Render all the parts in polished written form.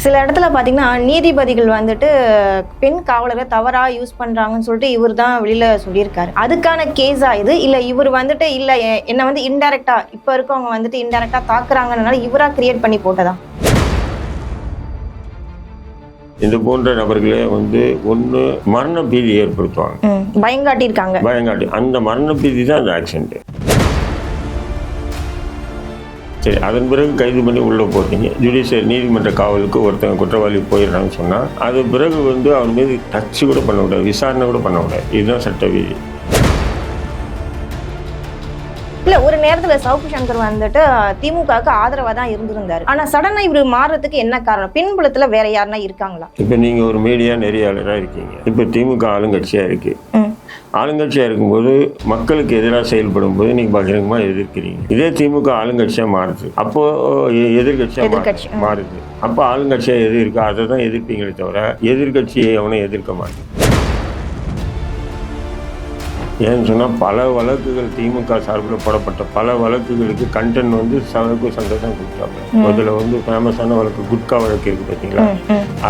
சில இடத்துல பார்த்தீங்கன்னா நீதிபதிகள் வந்துட்டு பெண் காவலரை தவறாக யூஸ் பண்ணுறாங்கன்னு சொல்லிட்டு இவர் தான் வெளியில் சொல்லியிருக்காரு. அதுக்கான கேஸா இது? இல்லை இவர் வந்துட்டு இல்லை என்னை வந்து இன்டைரக்டா இப்போ இருக்கவங்க வந்துட்டு இன்டைரக்டா தாக்குறாங்கனால இவராக கிரியேட் பண்ணி போட்டதா? இந்த போன்ற நபர்களே வந்து ஒன்று மரண பீதி ஏற்படுத்துவாங்க, பயங்காட்டி அந்த மரண பீதி தான் அந்த ஆக்சிடென்ட். சரி, அதன் பிறகு கைது பண்ணி உள்ளே போட்டீங்க, ஜுடிஷியல் நீதிமன்ற காவலுக்கு ஒருத்தங்க குற்றவாளி போயிடறாங்கன்னு சொன்னால் அது பிறகு வந்து அவர் மீது டச்சு கூட பண்ண விடாது, விசாரணை கூட பண்ண விடாது. இதுதான் சட்ட விதி. இல்ல ஒரு நேரத்துல சவுக்கு சங்கர் வந்துட்டு திமுகவுக்கு ஆதரவா தான் இருந்திருந்தாரு. ஆனா சடனா இவர் மாறுறதுக்கு என்ன காரணம்? பின்புலத்துல வேற யாருன்னா இருக்காங்களா? இப்ப நீங்க ஒரு மீடியா நெறியாளரா இருக்கீங்க, இப்ப திமுக ஆளுங்கட்சியா இருக்கு. ஆளுங்கட்சியா இருக்கும்போது மக்களுக்கு எதிராக செயல்படும் போது நீங்க பகிரங்கமா எதிர்க்கிறீங்க. இதே திமுக ஆளுங்கட்சியா மாறுது, அப்போ எதிர்கட்சியா மாறுது. அப்போ ஆளுங்கட்சியா எது இருக்கோ அதை தான் எதிர்ப்பீங்களே தவிர எதிர்கட்சியை அவனை எதிர்க்க மாட்டேன். ஏன்னு சொன்னால் பல வழக்குகள் திமுக சார்பில் போடப்பட்ட பல வழக்குகளுக்கு கண்டென்ட் வந்து சவுக்கு சங்கர் தான் கொடுத்தாங்க. அதில் வந்து ஃபேமஸான வழக்கு குட்கா வழக்கு இருக்குது பார்த்தீங்களா,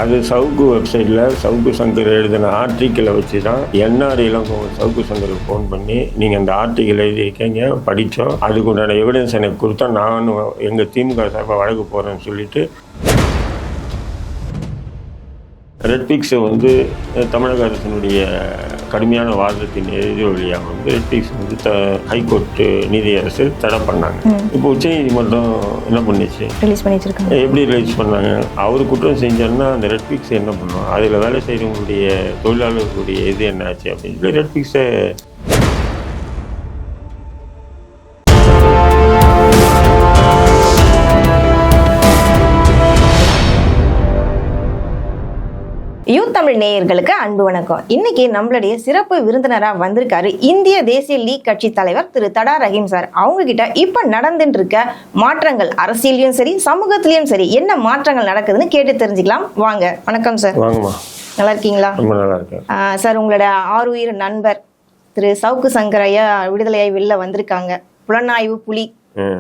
அது சவுக்கு வெப்சைட்டில் சவுக்கு சங்கர் எழுதின ஆர்டிக்கிளை வச்சு தான் என்ஆர்ஐலாம் சவுக்கு சங்கருக்கு ஃபோன் பண்ணி நீங்கள் அந்த ஆர்டிக்கிள் எழுதியிருக்கீங்க, படித்தோம், அதுக்கு உண்டான எவிடன்ஸ் எனக்கு கொடுத்தா நானும் எங்கள் திமுக சார்பாக வழக்கு போகிறேன்னு சொல்லிட்டு ரெட்பிக்ஸை வந்து தமிழக அரசினுடைய கடுமையான வாதத்தின் எதிரொலியாக வந்து ரெட்பிக்ஸ் வந்து ஹைகோர்ட் நீதியரசு தடை பண்ணாங்க. இப்போ உச்ச நீதிமன்றம் என்ன பண்ணிச்சு, எப்படி ரிலீஸ் பண்ணாங்க? அவர் குற்றம் செஞ்சாருன்னா அந்த ரெட்பிக்ஸ் என்ன பண்ணுவோம், அதில் வேலை செய்கிறவங்களுடைய தொழிலாளர்களுடைய இது என்ன ஆச்சு அப்படின்னு சொல்லி ரெட்பிக்ஸை தமிழ் நேயர்களுக்கு அன்பு வணக்கம். இன்னைக்கு நம்மளுடைய சிறப்பு விருந்தினராக வந்திருக்காரு இந்திய தேசிய லீக் கட்சி தலைவர் திரு தடா ரஹீம் சார். அவங்க கிட்ட இப்ப நடந்துட்டு இருக்க மாற்றங்கள் அரசியலையும் சரி சமூகத்திலயும் சரி என்ன மாற்றங்கள் நடக்குதுன்னு கேட்டு தெரிஞ்சுக்கலாம். வாங்க. வணக்கம் சார். நல்லா இருக்கீங்களா? சார், உங்களோட ஆருயிர் நண்பர் திரு சவுக்கு சங்கரையா விடுதலையாய் வெளில வந்திருக்காங்க. புலனாய்வு புலி,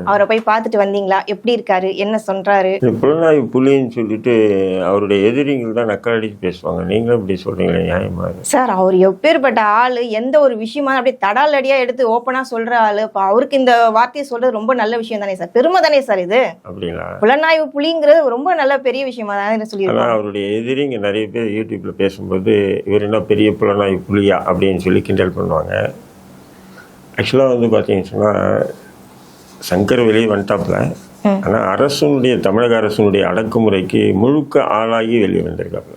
அவரை போய் பார்த்துட்டு வந்தீங்களா? எப்படி இருக்காரு, என்ன சொல்றாரு? புலனாய்வு புலின்னு சொல்லிட்டு அவருடைய எதிரிகள் தான் நக்கடிச்சு பேசுவாங்க, நீங்களும் இப்படி சொல்றீங்களே நியாயமா? சார், அவர் எப்பேற்பட்ட ஆளு, எந்த ஒரு விஷயமா அப்படியே தடால் அடியா எடுத்து ஓப்பனா சொல்ற ஆளு. அவருக்கு இந்த வார்த்தையை சொல்றது ரொம்ப நல்ல விஷயம் தானே சார், பெருமை தானே சார் இது? அப்படிங்களா? புலனாய்வு புலிங்கிறது ரொம்ப நல்ல பெரிய விஷயமா தானே சொல்லியிருக்காங்க. அவருடைய எதிரிங்க நிறைய பேர் யூடியூப்ல பேசும்போது இவர் என்ன பெரிய புலனாய்வு புலியா அப்படின்னு சொல்லி கிண்டல் பண்ணுவாங்க. ஆக்சுவலாக வந்து பார்த்தீங்கன்னு சொன்னால் சங்கர் வெளியே வந்துட்டாப்புல, ஆனால் அரசுடைய தமிழக அரசுடைய அடக்குமுறைக்கு முழுக்க ஆளாகி வெளியே வந்திருக்காப்புல.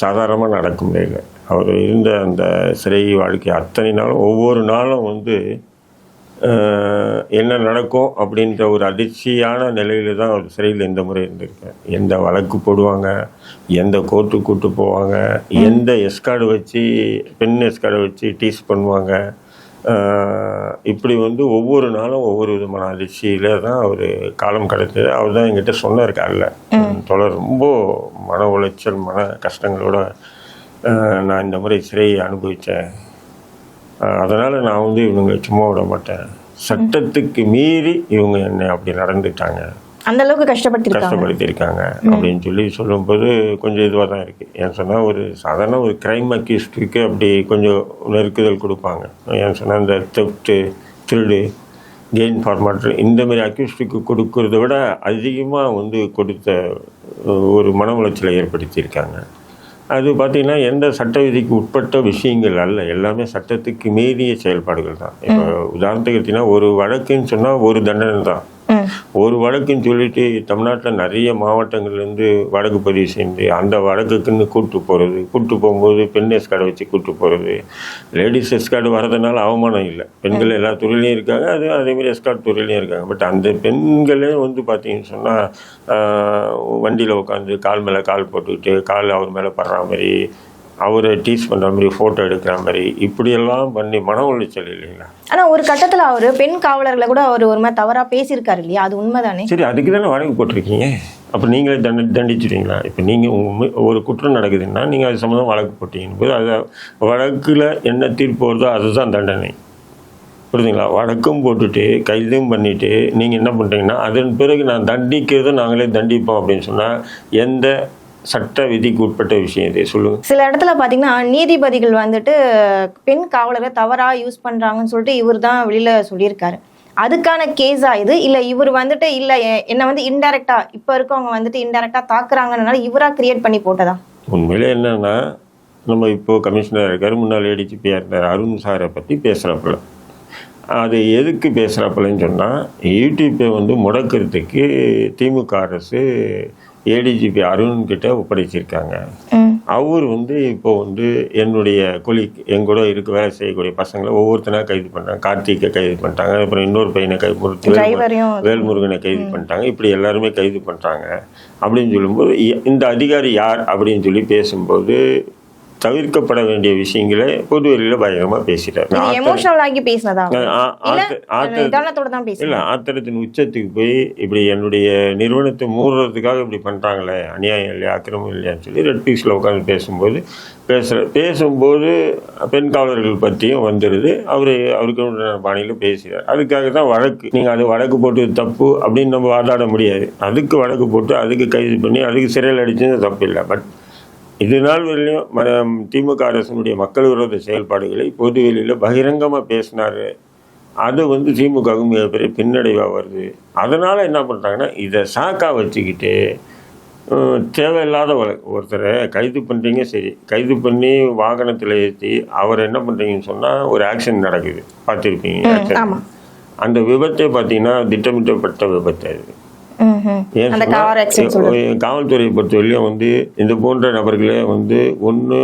சாதாரணமான அடக்குமுறையில் அவர் இருந்த அந்த சிறை வாழ்க்கை அத்தனை நாளும் ஒவ்வொரு நாளும் வந்து என்ன நடக்கும் அப்படின்ற ஒரு அதிர்ச்சியான நிலையில தான் அவர் சிறையில் இந்த முறை இருந்திருக்கார். எந்த வழக்கு போடுவாங்க, எந்த கோர்ட்டுக்கு கூட்டு போவாங்க, எந்த எஸ்கார்டு வச்சு பெண் எஸ்கார்டை வச்சு டீஸ் பண்ணுவாங்க, இப்படி வந்து ஒவ்வொரு நாளும் ஒவ்வொரு விதமான அதிர்ச்சியில் தான் அவர் காலம் கடந்தது. அவர் தான் எங்கிட்ட சொன்னார் காலைல, தொடர் ரொம்ப மன உளைச்சல் மன கஷ்டங்களோட நான் இந்த முறை சிறையை அனுபவித்தேன், அதனால் நான் வந்து இவங்க சும்மா விட மாட்டேன், சட்டத்துக்கு மீறி இவங்க என்னை அப்படி நடந்துட்டாங்க, அந்த அளவுக்கு கஷ்டப்படுத்தியிருக்காங்க அப்படின்னு சொல்லி சொல்லும்போது கொஞ்சம் இதுவாக தான் இருக்குது. ஏன்னு சொன்னால் ஒரு சாதாரண ஒரு கிரைம் அக்யூஸ்டுக்கு அப்படி கொஞ்சம் நெருக்குதல் கொடுப்பாங்க. ஏன்னு சொன்னால் இந்த தெஃப்ட்டு, திருடு, கெயின் ஃபார்மாட் இந்த மாதிரி அக்யூஸ்டுக்கு கொடுக்கறத விட அதிகமாக வந்து கொடுத்த ஒரு மன உளைச்சலை ஏற்படுத்தியிருக்காங்க. அது பார்த்திங்கன்னா எந்த சட்ட விதிக்கு உட்பட்ட விஷயங்கள் அல்ல, எல்லாமே சட்டத்துக்கு மீறிய செயல்பாடுகள் தான். இப்போ உதாரணத்துக்கு எடுத்திங்கன்னா ஒரு வழக்குன்னு சொன்னால் ஒரு தண்டனை தான். ஒரு வழக்குன்னு சொல்லிட்டு தமிழ்நாட்டில் நிறைய மாவட்டங்கள்லேருந்து வழக்கு பதிவு செஞ்சு அந்த வழக்குக்குன்னு கூப்பிட்டு போகும்போது பெண் எஸ்கார்டை வச்சு கூப்பிட்டு போகிறது, லேடிஸ் எஸ்கார்டு வரதுனால அவமானம் இல்லை, பெண்கள் எல்லா துறையிலையும் இருக்காங்க, அது அதேமாதிரி எஸ்கார்ட் துறையிலையும் இருக்காங்க. பட் அந்த பெண்களே வந்து பார்த்தீங்கன்னு சொன்னால் வண்டியில் உட்காந்து கால் மேலே கால் போட்டுக்கிட்டு கால் அவர் மேலே படுற மாதிரி, அவரை டீஸ் பண்ணுற மாதிரி, ஃபோட்டோ எடுக்கிற மாதிரி, இப்படியெல்லாம் பண்ணி மன உளைச்சல் இல்லைங்களா? ஆனால் ஒரு கட்டத்தில் அவர் பெண் காவலர்களை கூட அவர் ஒரு மாதிரி தவறாக பேசியிருக்காரு இல்லையா, அது உண்மைதானே? சரி, அதுக்கு தானே வழக்கு போட்டிருக்கீங்க, அப்போ நீங்களே தண்டிச்சிடுவீங்களா? இப்போ நீங்கள் ஒரு குற்றம் நடக்குதுன்னா நீங்கள் அது சம்மந்தம் வழக்கு போட்டீங்கன்னு போது அது வழக்கில் என்ன தீர்ப்பு வருதோ அதுதான் தண்டனை. புரியுதுங்களா? வழக்கும் போட்டுட்டு கைதும் பண்ணிவிட்டு நீங்கள் என்ன பண்ணுறீங்கன்னா அதன் பிறகு நான் தண்டிக்கிறத நாங்களே தண்டிப்போம் அப்படின்னு சொன்னால் எந்த சட்ட விதிக்கு உட்பட்ட விஷயம் இது சொல்லுங்கள். சில இடத்துல பார்த்தீங்கன்னா நீதிபதிகள் வந்துட்டு பெண் காவலரை தவறாக யூஸ் பண்ணுறாங்கன்னு சொல்லிட்டு இவர் தான் வெளியில் சொல்லியிருக்காரு. அதுக்கான கேஸா இது? இல்லை இவர் வந்துட்டு இல்லை என்னை வந்து இன்டெரக்டாக இப்போ இருக்கவங்க வந்துட்டு இன்டெரக்டாக தாக்குறாங்கனால இவராக கிரியேட் பண்ணி போட்டதா? உண்மையிலே என்னன்னா நம்ம இப்போது கமிஷனர் இருக்கார், முன்னாள் ஏடிஜிபியாக இருந்தார் அருண் சாரை பற்றி பேசுகிறப்பல அது எதுக்கு பேசுகிறப்பலன்னு சொன்னால் யூடியூப்பை வந்து முடக்கிறதுக்கு திமுக அரசு ஏடிஜிபி அருண்கிட்ட ஒப்படைச்சிருக்காங்க. அவர் வந்து இப்போ வந்து என்னுடைய எங்கூட வேலை செய்யக்கூடிய பசங்களை ஒவ்வொருத்தனாக கைது பண்ணுறாங்க. கார்த்திகை கைது பண்ணிட்டாங்க, அப்புறம் இன்னொரு பையனை வேல்முருகனை கைது பண்ணிட்டாங்க. இப்படி எல்லாருமே கைது பண்ணுறாங்க. அப்படின்னு சொல்லும்போது இந்த அதிகாரி யார் அப்படின்னு சொல்லி பேசும்போது தவிர்க்கப்பட வேண்டிய விஷயங்களை பொது வெளியில் பயங்கரமாக பேசிட்டார். இல்லை, ஆத்திரத்தின் உச்சத்துக்கு போய் இப்படி என்னுடைய நிறுவனத்தை மூடுறதுக்காக இப்படி பண்ணுறாங்களே, அநியாயம் இல்லையா, அக்கிரமம் இல்லையான்னு சொல்லி ரெட் பீக்ஸில் உட்காந்து பேசும்போது பெண் காவலர்கள் பற்றியும் வந்துடுது. அவருக்கு பாணியில் பேசுகிறார். அதுக்காக தான் வழக்கு. நீங்கள் அது வழக்கு போட்டு தப்பு அப்படின்னு நம்ம வாதாட முடியாது. அதுக்கு வழக்கு போட்டு அதுக்கு கைது பண்ணி அதுக்கு சிறையில் அடிச்சது தப்பு இல்லை. பட் இது நாள் வரையிலும் திமுக அரசினுடைய மக்கள் விரோத செயல்பாடுகளை பொது வெளியில் பகிரங்கமாக பேசினார். அது வந்து திமுகவுக்கு மிகப்பெரிய பின்னடைவாக வருது. அதனால் என்ன பண்ணுறாங்கன்னா இதை சாக்கா வச்சுக்கிட்டு தேவையில்லாத ஒருத்தரை கைது பண்ணுறீங்க. சரி, கைது பண்ணி வாகனத்தில் ஏற்றி அவர் என்ன பண்ணுறீங்கன்னு சொன்னால் ஒரு ஆக்ஷன் நடக்குது, பார்த்துருப்பீங்க. அந்த விபத்தை பார்த்தீங்கன்னா திட்டமிட்டப்பட்ட விபத்து. அது காவல்துறையை பொறுத்தவரையிலும் வந்து இந்த போன்ற நபர்களே வந்து ஒன்று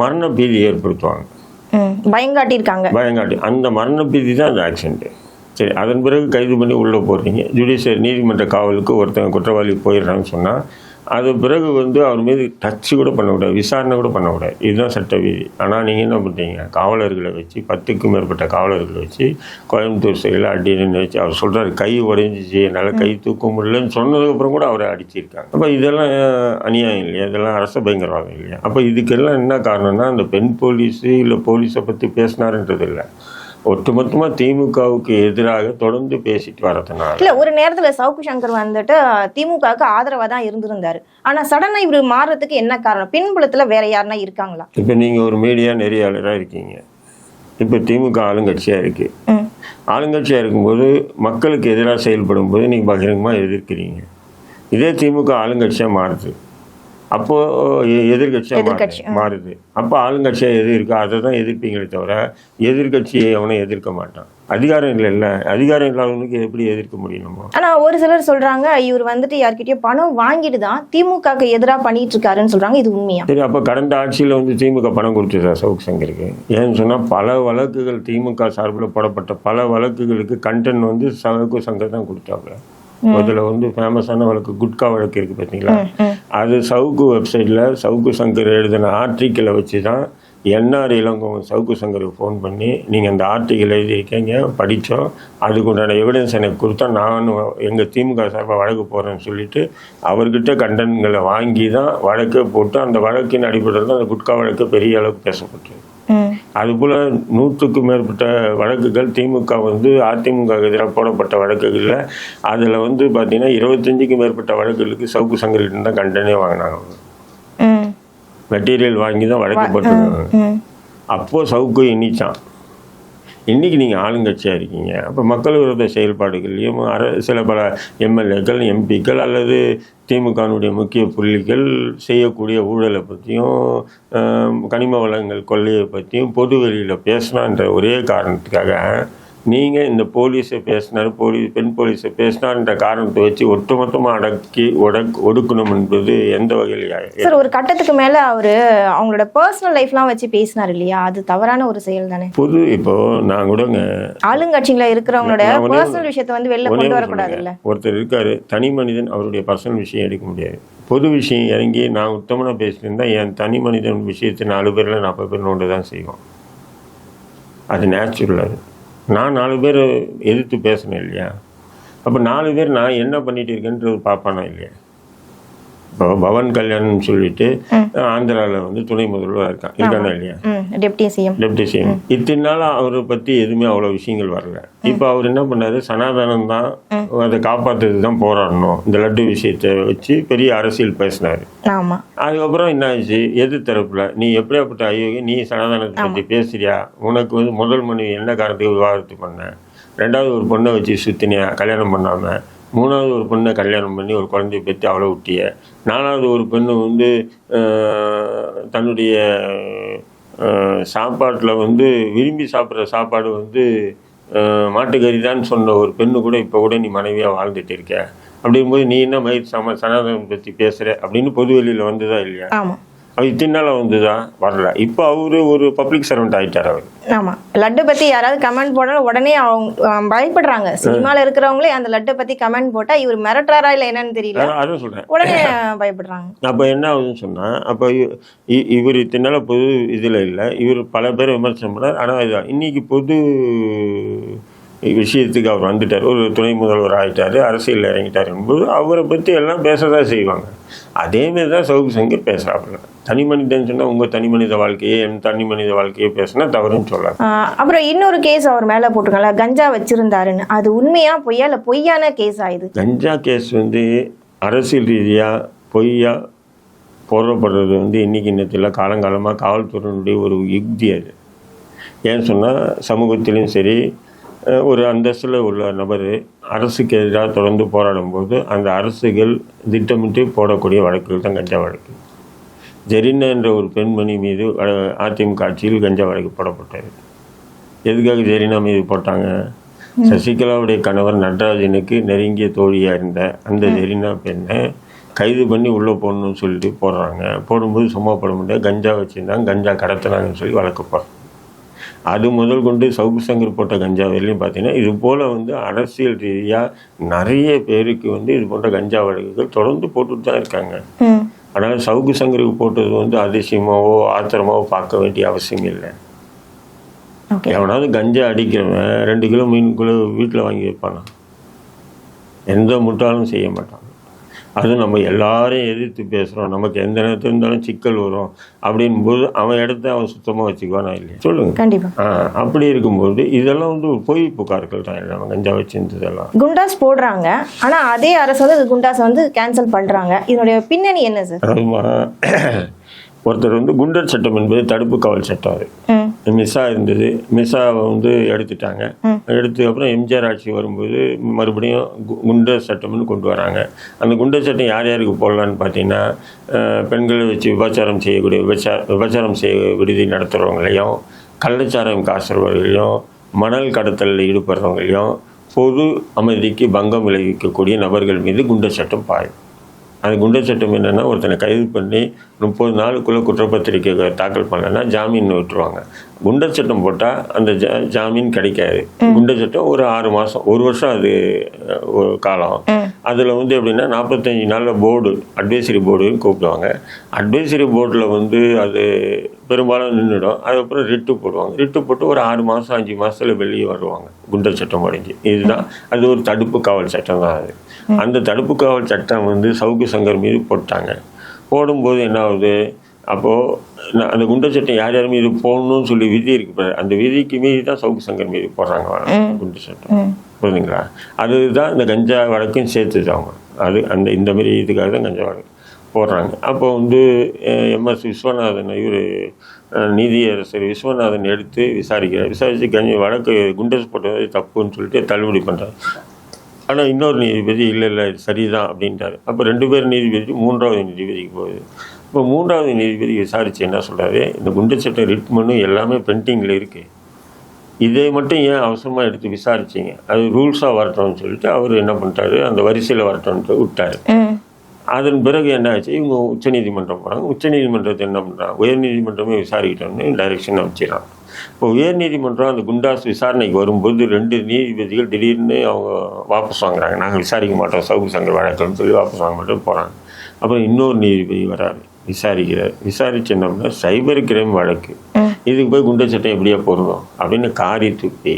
மரண பீதி ஏற்படுத்துவாங்க, பயங்காட்டி அந்த மரண பீதி தான் அந்த ஆக்சிடென்ட். சரி, அதன் பிறகு கைது பண்ணி உள்ளே போடுறீங்க. ஜுடிஷியல் நீதிமன்ற காவலுக்கு ஒருத்தங்க குற்றவாளி போயிடுறான்னு சொன்னால் அது பிறகு வந்து அவர் மீது டச்சு கூட பண்ணக்கூடாது, விசாரணை கூட பண்ணக்கூடாது. இதுதான் சட்ட விதி. ஆனால் நீங்கள் என்ன பண்ணுறீங்க, காவலர்களை வச்சு 10க்கும் மேற்பட்ட காவலர்களை வச்சு கோயம்புத்தூர் சைடில் அடின்னு வச்சு அவர் சொல்கிறார் கை உடைஞ்சிச்சு, என்னால் கை தூக்க முடியலன்னு சொன்னதுக்கப்புறம் கூட அவரை அடிச்சிருக்காங்க. அப்போ இதெல்லாம் அநியாயம் இல்லையா, இதெல்லாம் அரச பயங்கரவாதம் இல்லையா? அப்போ இதுக்கெல்லாம் என்ன காரணம்னா அந்த பெண் போலீஸு இல்லை போலீஸை பற்றி பேசினாருன்றது இல்லை, ஒட்டுமொத்தமா திமுகவுக்கு எதிராக தொடர்ந்து பேசிட்டு வரதுனால. இல்ல, ஒரு நேரத்துல சவுக்கு சங்கர் வந்துட்டு திமுகவுக்கு ஆதரவா தான் இருந்திருந்தாரு. ஆனா சடனா இவரு மாறுறதுக்கு என்ன காரணம்? பின்புலத்துல வேற யாருன்னா இருக்காங்களா? இப்ப நீங்க ஒரு மீடியா நெறியாளராக இருக்கீங்க. இப்ப திமுக ஆளுங்கட்சியா இருக்கு. ஆளுங்கட்சியா இருக்கும்போது மக்களுக்கு எதிராக செயல்படும் போது நீங்க பகிரங்கமா எதிர்க்கிறீங்க. இதே திமுக ஆளுங்கட்சியா மாறுது, அப்போ எதிர்கட்சியாக மாறுது. அப்போ ஆளுங்கட்சியாக எது இருக்கோ அதை தான் எதிர்ப்பீங்களே தவிர எதிர்கட்சியை அவனை எதிர்க்க மாட்டான். அதிகாரம் இல்லை, அதிகாரம் இல்லாதவனுக்கு எப்படி எதிர்க்க முடியும்? ஆனால் ஒரு சிலர் சொல்றாங்க இவர் வந்துட்டு யார்கிட்டயோ பணம் வாங்கிட்டு தான் திமுகக்கு எதிராக பண்ணிட்டு இருக்காருன்னு சொல்றாங்க. இது உண்மையா? சரி, அப்போ கடந்த ஆட்சியில் வந்து திமுக பணம் கொடுத்துதா சவுக்கு சங்கருக்கு? ஏன்னு சொன்னால் பல வழக்குகள் திமுக சார்பில் போடப்பட்ட பல வழக்குகளுக்கு கண்டென்ட் வந்து சவுக்கு சங்கர் தான் கொடுத்தாங்க. அதில் வந்து ஃபேமஸான வழக்கு குட்கா வழக்கு இருக்குது பார்த்தீங்களா, அது சவுக்கு வெப்சைட்டில் சவுக்கு சங்கர் எழுதின ஆர்டிக்கிளை வச்சு தான் என்ஆர் இளங்கோவன் சவுக்கு சங்கருக்கு ஃபோன் பண்ணி நீங்கள் அந்த ஆர்டிக்கிள் எழுதியிருக்கீங்க, படித்தோம், அதுக்கு உண்டான எவிடன்ஸ் எனக்கு கொடுத்தா நானும் எங்கள் திமுக சார்பாக வழக்கு போகிறேன்னு சொல்லிட்டு அவர்கிட்ட கண்டனங்களை வாங்கி தான் வழக்கை போட்டு அந்த வழக்கின் அடிப்படையில் தான் அந்த குட்கா வழக்கு பெரிய அளவுக்கு பேசப்பட்டது. அதுபோல் 100க்கும் மேற்பட்ட வழக்குகள் திமுக வந்து அதிமுக எதிராக போடப்பட்ட வழக்குகளில் அதில் வந்து பார்த்தீங்கன்னா 25க்கும் மேற்பட்ட வழக்குகளுக்கு சவுக்கு சங்கர்கிட்ட தான் கண்டனே வாங்கினாங்க. மெட்டீரியல் வாங்கி தான் வழக்கு போட்டிருக்காங்க. அப்போது சவுக்கு எண்ணிச்சான். இன்றைக்கி நீங்கள் ஆளுங்கட்சியாக இருக்கீங்க, அப்போ மக்கள் விரோத செயல்பாடுகள்லையும் சில பல எம்எல்ஏக்கள், எம்பிக்கள் அல்லது திமுகனுடைய முக்கிய புள்ளிகள் செய்யக்கூடிய ஊழலை பற்றியும் கனிம வளங்கள் கொள்ளையை பற்றியும் பொது வெளியில் பேசினான்ற ஒரே காரணத்துக்காக நீங்கள் இந்த போலீஸை பேசினார், பெண் போலீஸை பேசினார்ன்ற காரணத்தை வச்சு ஒட்டுமொத்தமாக அடக்கி ஒடுக்கணும் என்பது எந்த வகையில்? சார், ஒரு கட்டத்துக்கு மேலே அவர் அவங்களோட பர்சனல் லைஃப்லாம் வச்சு பேசினார் இல்லையா, அது தவறான ஒரு செயல் தானே? இப்போ நான் கூடங்க ஆளுங்கட்சியில் இருக்கிறவங்களோட பர்சனல் விஷயத்தை வந்து வெளில கொண்டு வரக்கூடாது இல்லை? ஒருத்தர் இருக்காரு, தனி மனிதன், அவருடைய பர்சனல் விஷயம் எடுக்க முடியாது. பொது விஷயம் இறங்கி நான் உத்தமனாக பேசியிருந்தா என் தனி மனிதன் விஷயத்தை 4 பேரில் 40 பேர் நோண்டு தான் செய்வோம். அது நேச்சுரல். அது நான் 4 பேர் எதிர்த்து பேசணும் இல்லையா? அப்போ 4 பேர் நான் என்ன பண்ணிட்டு இருக்கேன்றது பார்ப்பானா இல்லையா? இப்போ பவன் கல்யாண்னு சொல்லிட்டு ஆந்திராவில் வந்து துணை முதல்வராக இருக்கானா இல்லையா, டெப்டி சிஎம். இத்தனை நாள் அவரை பற்றி எதுவுமே அவ்வளோ விஷயங்கள் வரல. இப்போ அவர் என்ன பண்ணாரு, சனாதனம் தான் அதை காப்பாற்றுறது தான் போராடணும், இந்த லட்டு விஷயத்தை வச்சு பெரிய அரசியல் பேசினாரு. அதுக்கப்புறம் என்ன ஆச்சு, எது தரப்புல நீ எப்படியாப்பட்ட ஐயோகி, நீ சனாதனத்தை பற்றி பேசுறியா, உனக்கு வந்து முதல் மனைவி என்ன காரணத்துக்கு விவாதத்து பண்ண, ரெண்டாவது ஒரு பொண்ணை வச்சு சுத்தினியா கல்யாணம் பண்ணாமல், மூணாவது ஒரு பெண்ணை கல்யாணம் பண்ணி ஒரு குழந்தைய பெற்று அவ்வளோ விட்டிய, நாலாவது ஒரு பெண்ணு வந்து தன்னுடைய சாப்பாட்டில் வந்து விரும்பி சாப்பிட்ற சாப்பாடு வந்து மாட்டுக்கறி தான் சொன்ன ஒரு பெண்ணு கூட இப்போ கூட நீ மனைவியாக வாழ்ந்துட்டு இருக்க. அப்படிங்கும்போது நீ என்ன மயிர் சனாதனம் பற்றி பேசுகிற அப்படின்னு பொது வெளியில் வந்ததா இல்லையா? அது இத்தனை நாள் வந்துதான் வரல. இப்போ அவரு ஒரு பப்ளிக் சர்வெண்ட் ஆகிட்டார் அவர். ஆமாம், லட்டு பற்றி யாராவது கமெண்ட் போட்டாலும் உடனே அவங்க பயப்படுறாங்க. சினிமாவில் இருக்கிறவங்களே அந்த லட்டு பற்றி கமெண்ட் போட்டால் இவர் மிரட்டுறாரா இல்லை என்னன்னு தெரியல, அதான் சொல்கிறேன், உடனே பயப்படுறாங்க. அப்போ என்ன ஆகுதுன்னு சொன்னால், அப்போ இவர் இத்தனை நாள் பொது இதில் இல்லை, இவர் பல பேர் விமர்சனம் பண்ணார். ஆனால் இதுதான் இன்னைக்கு பொது விஷயத்துக்கு அவர் வந்துட்டார், ஒரு துணை முதல்வர் ஆகிட்டார், அரசியலில் இறங்கிட்டார் என்பது அவரை பற்றி எல்லாம் பேசதான் செய்வாங்க. அதேமாரி தான் சவுக்கு சங்கர் பேசுகிறாப்புல. தனி மனிதன் சொன்னால் உங்கள் தனி மனித வாழ்க்கையே என் தனி மனித வாழ்க்கையே பேசினா தவறுன்னு சொல்லலாம். அப்புறம் இன்னொரு கேஸ் அவர் மேலே போட்டிருக்காங்களா, கஞ்சா வச்சிருந்தாருன்னு, அது உண்மையா பொய்யா இல்லை பொய்யான கேஸ் ஆயுது? கஞ்சா கேஸ் வந்து அரசியல் ரீதியாக பொய்யா போடப்படுறது வந்து இன்றைக்கி இன்னத்தில் காலங்காலமாக காவல்துறையினுடைய ஒரு யுக்தி. அது ஏன்னு சொன்னால் சமூகத்திலையும் சரி, ஒரு அந்தஸ்தில் உள்ள நபர் அரசுக்கு எதிராக தொடர்ந்து போராடும்போது அந்த அரசுகள் திட்டமிட்டு போடக்கூடிய வழக்குகள் தான் கஞ்சா வழக்கு. ஜெரினா என்ற ஒரு பெண்மணி மீது அதிமுக ஆட்சியில் கஞ்சா வழக்கு போடப்பட்டது. எதுக்காக ஜெரினா மீது போட்டாங்க? சசிகலாவுடைய கணவர் நடராஜனுக்கு நெருங்கிய தோழியாக இருந்த அந்த ஜெரினா பெண்ணை கைது பண்ணி உள்ளே போடணும்னு சொல்லிட்டு போடுறாங்க. போடும்போது சும்மா போட முடியாது, கஞ்சா வச்சுருந்தாங்க, கஞ்சா கடத்தினாங்கன்னு சொல்லி வழக்கு போடுறாங்க. அது முதல் கொண்டு சவுக்கு சங்கர் போட்ட கஞ்சா வரையிலையும் பார்த்தீங்கன்னா இது போல் வந்து அரசியல் ரீதியாக நிறைய பேருக்கு வந்து இது போன்ற கஞ்சா வழக்குகள் தொடர்ந்து போட்டுட்டு தான் இருக்காங்க. ஆனால் சவுக்கு சங்கருக்கு போட்டது வந்து அதிசயமாவோ ஆத்திரமாவோ பார்க்க வேண்டிய அவசியம் இல்லை. எவனாவது கஞ்சா அடிக்கிறவன் 2 கிலோ மீன் கிலோ வீட்டில் வாங்கி வைப்பானா? எந்த முட்டாளும் செய்ய மாட்டான். அதுவும் நம்ம எல்லாரையும் எதிர்த்து பேசுகிறோம், நமக்கு எந்த நேரத்தில் இருந்தாலும் சிக்கல் வரும் அப்படின்போது அவன் இடத்த அவன் சுத்தமாக வச்சுக்குவானா இல்லையா? சொல்லுங்க. கண்டிப்பாக. அப்படி இருக்கும்போது இதெல்லாம் வந்து ஒரு பொய் புகார்கள் தான். நம்ம கஞ்சா வச்சிருந்ததெல்லாம் குண்டாஸ் போடுறாங்க, ஆனால் அதே அரசு வந்து குண்டாஸ் வந்து கேன்சல் பண்ணுறாங்க. இதனுடைய பின்னணி என்ன சார்? அதுமா ஒருத்தர் வந்து குண்டர் சட்டம் என்பது தடுப்பு காவல் சட்டம். அது மிஸ்ஸா இருந்தது, மிஸ்ஸாவை வந்து எடுத்துட்டாங்க. எடுத்து அப்புறம் எம்ஜிஆர் ஆட்சி வரும்போது மறுபடியும் குண்டர் சட்டம்னு கொண்டு வராங்க. அந்த குண்டர் சட்டம் யார் யாருக்கு போடலான்னு பார்த்தீங்கன்னா, பெண்களை வச்சு விபச்சாரம் செய்யக்கூடிய விபச்சாரம் செய்ய விடுதி நடத்துகிறவங்களையும், கள்ளச்சாரம் காசுறவர்களையும், மணல் கடத்தலில் ஈடுபடுறவங்களையும், பொது அமைதிக்கு பங்கம் விளைவிக்கக்கூடிய நபர்கள் மீது குண்டர் சட்டம் பாயும். அந்த குண்டர் சட்டம் என்னென்னா, ஒருத்தனை கைது பண்ணி 30 நாளுக்குள்ளே குற்றப்பத்திரிக்கை தாக்கல் பண்ணலைன்னா ஜாமீன் விட்டுருவாங்க. குண்டர் சட்டம் போட்டால் அந்த ஜாமீன் கிடைக்காது. குண்டர் சட்டம் ஒரு 6 மாதம் 1 வருஷம் அது ஒரு காலம். அதில் வந்து எப்படின்னா 45 நாளில் போர்டு அட்வைசரி போர்டுன்னு கூப்பிடுவாங்க. அட்வைசரி போர்டில் வந்து அது பெரும்பாலும் நின்றுடும். அதுக்கப்புறம் ரிட்டு போடுவாங்க. ரிட்டு போட்டு ஒரு 6 மாதம் 5 மாதத்தில் வெளியே வருவாங்க குண்டர் சட்டம் முடிஞ்சு. இதுதான் அது ஒரு தடுப்பு காவல் சட்டம் தான். அது அந்த தடுப்பு காவல் சட்டம் வந்து சவுக்கு சங்கர் மீது போட்டாங்க. போடும்போது என்ன ஆகுது, அப்போது அந்த குண்டர் சட்டம் யார் யார் மீது போடணும்னு சொல்லி விதி இருக்கு, அந்த விதிக்கு மீறி தான் சவுக்கு சங்கர் மீது போடுறாங்க குண்டர் சட்டம். புரியுதுங்களா? அதுதான் இந்த கஞ்சா வழக்கும் சேர்த்துது அவங்க. அது அந்த இந்த மாதிரி இதுக்காக தான் கஞ்சா வழக்கு போடுறாங்க. அப்போ வந்து எம்எஸ் விஸ்வநாதன் இவர் நீதியரசர் விஸ்வநாதன் எடுத்து விசாரித்து வழக்கு குண்டர்ஸ் போட்டது தப்புன்னு சொல்லிட்டு தள்ளுபடி பண்ணுறாரு. ஆனால் இன்னொரு நீதிபதி இல்லை சரிதான் அப்படின்ட்டார். அப்போ 2 பேர் நீதிபதி 3வது நீதிபதிக்கு போகுது. இப்போ 3வது நீதிபதி விசாரித்து என்ன சொல்கிறாரு, இந்த குண்டர் சட்டம் ரிட் மனு எல்லாமே பெண்டிங்கில் இருக்குது, இதை மட்டும் ஏன் அவசரமாக எடுத்து விசாரிச்சிங்க, அது ரூல்ஸாக வரட்டும்னு சொல்லிட்டு அவர் என்ன பண்ணிட்டாரு, அந்த வரிசையில் வரட்டும்னு விட்டார். அதன் பிறகு என்ன ஆச்சு, இவங்க உச்சநீதிமன்றம் போகிறாங்க. உச்சநீதிமன்றத்தை என்ன பண்ணுறாங்க, உயர்நீதிமன்றமே விசாரிக்கிட்டோம்னு டைரெக்ஷன் அமைச்சிடறாங்க. இப்போ உயர்நீதிமன்றம் அந்த குண்டாஸ் விசாரணைக்கு வரும்போது 2 நீதிபதிகள் திடீர்னு அவங்க வாபஸ் வாங்குறாங்க. நாங்கள் விசாரிக்க மாட்டோம் சவுக்கு சங்கர் வழக்குன்னு சொல்லி வாபஸ் வாங்க மாட்டோம் போகிறாங்க. அப்புறம் இன்னொரு நீதிபதி வராரு, விசாரிக்கிறார். விசாரிச்சு என்னம்னா சைபர் கிரைம் வழக்கு, இதுக்கு போய் குண்டர் சட்டம் எப்படியா போடணும் அப்படின்னு காரி தூக்கி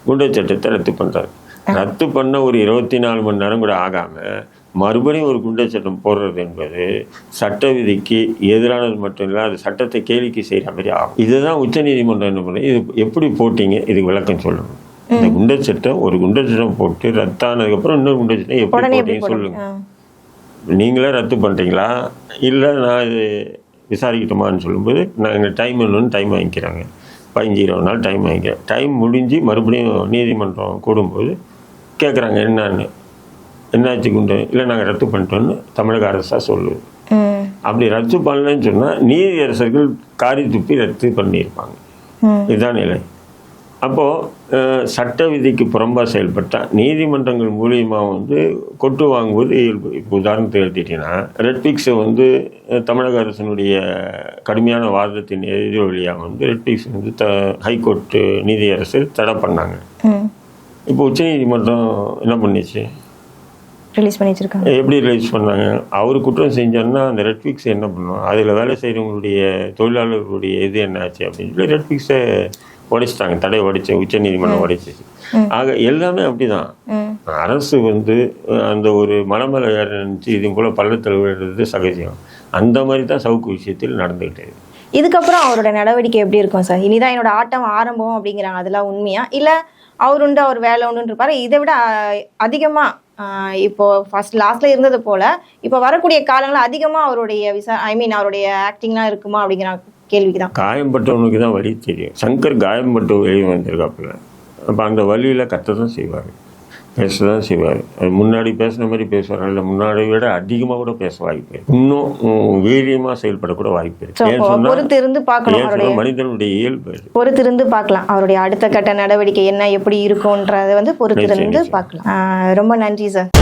குண்டர் சட்டத்தை ரத்து பண்ணுறாரு. ரத்து பண்ண ஒரு 24 மணி நேரம் கூட ஆகாமல் மறுபடியும் ஒரு குண்டர் சட்டம் போடுறது என்பது சட்ட விதிக்கு எதிரானது மட்டும் இல்லை, அது சட்டத்தை கேளிக்கை செய்கிற மாதிரி ஆகும். இதுதான் உச்சநீதிமன்றம் என்ன பண்ணு, இது எப்படி போட்டீங்க, இதுக்கு விளக்கம் சொல்லணும். இந்த குண்டர் சட்டம் ஒரு குண்டர் சட்டம் போட்டு ரத்தானதுக்கப்புறம் இன்னொரு குண்டர் சட்டம் எப்படி போட்டீங்க சொல்லுங்க. நீங்களே ரத்து பண்ணுறீங்களா இல்லை நான் இது விசாரிக்கட்டுமான்னு சொல்லும்போது நாங்கள் டைம் வேணும்னு டைம் வாங்கிக்கிறாங்க. 15-20 நாள் டைம் வாங்கிக்கிறேன். டைம் முடிஞ்சு மறுபடியும் நீதிமன்றம் கூடும்போது கேட்குறாங்க என்னாச்சு குண்டு, இல்லை நாங்கள் ரத்து பண்ணிட்டோன்னு தமிழக அரசாக சொல்லுது. அப்படி ரத்து பண்ணலன்னு சொன்னால் நீதியரசர்கள் காரி துப்பி ரத்து பண்ணியிருப்பாங்க. இதுதான் நிலை. அப்போது சட்ட விதிக்கு புறம்பாக செயல்பட்டால் நீதிமன்றங்கள் மூலியமாக கொட்டு வாங்குவது இயல்பு. இப்போ உதாரணத்தை எடுத்துக்கிட்டிங்கன்னா ரெட்பிக்ஸை தமிழக அரசினுடைய கடுமையான வாதத்தின் எதிரொலியாக ரெட்பிக்ஸ் ஹைகோர்ட்டு நீதியரசர் தடை பண்ணாங்க. இப்போ உச்சநீதிமன்றம் என்ன பண்ணிச்சு, ரிலீஸ் பண்ணி வச்சிருக்காங்க. எப்படி ரிலீஸ் பண்ணாங்க, அவர் குற்றம் செஞ்சோன்னா அந்த ரெட்பிக்ஸ் என்ன பண்ணும், அதில் வேலை செய்கிறவங்களுடைய தொழிலாளர்களுடைய இது என்னாச்சு அப்படின்னு சொல்லி ரெட்பிக்ஸை உடைச்சிட்டாங்க. தடை உடைச்சு உச்சநீதிமன்றம் உடைச்சிச்சு. ஆக எல்லாமே அப்படிதான். அரசு அந்த ஒரு மலமலை நினைச்சு இது போல பள்ளத்தில் விழுறது சகஜம். அந்த மாதிரி தான் சவுக்கு விஷயத்தில் நடந்துகிட்டது. இதுக்கப்புறம் அவரோட நடவடிக்கை எப்படி இருக்கும் சார்? இனிதான் என்னோட ஆட்டம் ஆரம்பம் அப்படிங்கிறாங்க, அதெல்லாம் உண்மையா இல்லை அவர் உண்டு அவர் வேலை உண்டுன்னு இருப்பாரு? இதை விட அதிகமா இப்போ ஃபர்ஸ்ட் லாஸ்ட்ல இருந்தது போல இப்போ வரக்கூடிய காலங்கள் அதிகமா அவருடைய அவருடைய ஆக்டிங்லாம் இருக்குமா அப்படிங்கிற கேள்விக்குதான். காயம்பட்டவனுக்கு தான் வலி தெரியும். சங்கர் காயம்பட்ட வெளியே வந்திருக்காப்புல. அப்போ அந்த வழியில் கத்த தான் செய்வார், பேச தான் செய்வார். அது முன்னாடி பேசுன மாதிரி பேசுவார், இல்லை முன்னாடி விட அதிகமாக கூட பேச வாய்ப்பு, இன்னும் வீரியமாக செயல்படக்கூட வாய்ப்பு இருக்கு. பொறுத்திருந்து பார்க்கலாம், மனிதனுடைய இயல்பு. பொறுத்திருந்து பார்க்கலாம் அவருடைய அடுத்த கட்ட நடவடிக்கை என்ன எப்படி இருக்கும்ன்றத பொறுத்திருந்து பார்க்கலாம். ரொம்ப நன்றி சார்.